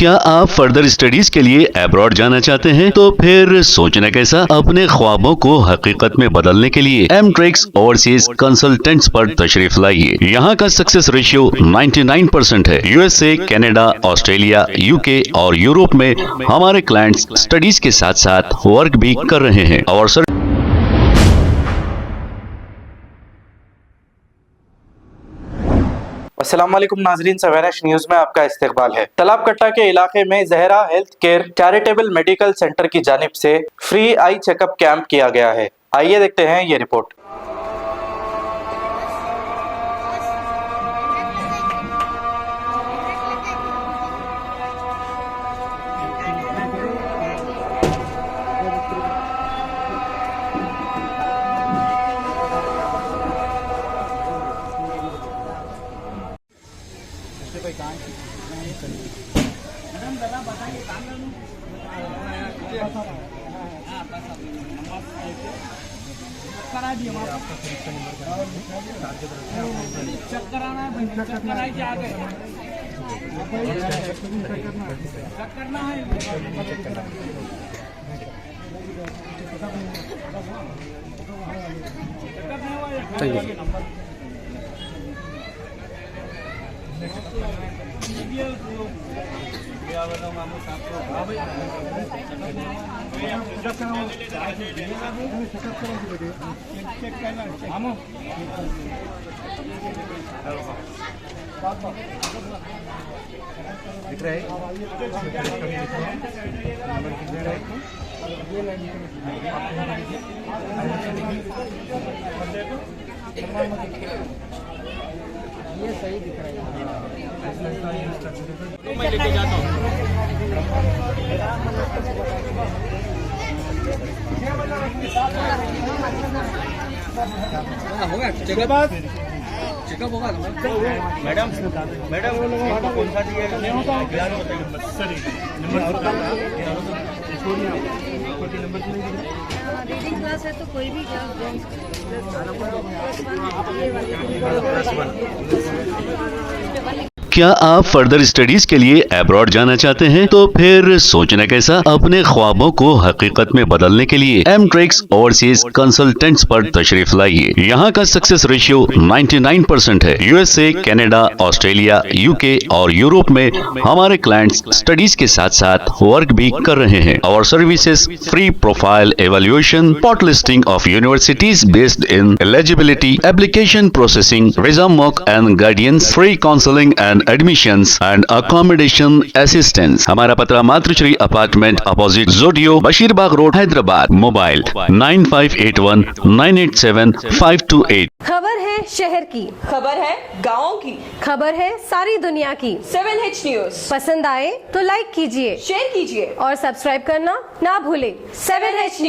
क्या आप further studies के लिए अब्रॉड जाना चाहते हैं? तो फिर सोचना कैसा, अपने ख्वाबों को हकीकत में बदलने के लिए एमट्रिक्स ओवरसीज कंसल्टेंट्स पर तशरीफ लाइए। यहाँ का सक्सेस रेशियो 99% है। यूएसए, कनाडा, ऑस्ट्रेलिया, यूके और यूरोप में हमारे क्लाइंट्स स्टडीज के साथ साथ वर्क भी कर रहे हैं और अस्सलाम वालेकुम नाजरीन, सवेराश न्यूज में आपका इस्तकबाल है। तलाब कट्टा के इलाके में Zahra health care charitable medical centre की जानिब से फ्री आई चेकअप कैंप किया गया है। आइए देखते हैं ये रिपोर्ट। ये सही दिख रहा है। मैं लेके जाता हूँ। होगा चेकअप होगा मैडम कौन सा चाहिए? रीडिंग क्लास है तो कोई भी क्या आप फर्दर स्टडीज के लिए अब्रॉड जाना चाहते हैं? तो फिर सोचना कैसा, अपने ख्वाबों को हकीकत में बदलने के लिए एमट्रिक्स ओवरसीज कंसल्टेंट्स पर तशरीफ लाइए। यहाँ का सक्सेस रेशियो 99% है। यूएसए, कनाडा, ऑस्ट्रेलिया, यूके और यूरोप में हमारे क्लाइंट्स स्टडीज के साथ साथ वर्क भी कर रहे हैं और services free profile evaluation, pot listing of universities based in eligibility, application processing, visa mock and guidance, free counselling and admissions and accommodation assistance. हमारा पता मातृश्री अपार्टमेंट अपोजिट जोडियो, बशीरबाग रोड, हैदराबाद। मोबाइल 9581 987 528। खबर है शहर की, खबर है गाँव की, खबर है सारी दुनिया की। 7H न्यूज पसंद आए तो लाइक कीजिए, शेयर कीजिए और सब्सक्राइब करना ना भूले। 7H news.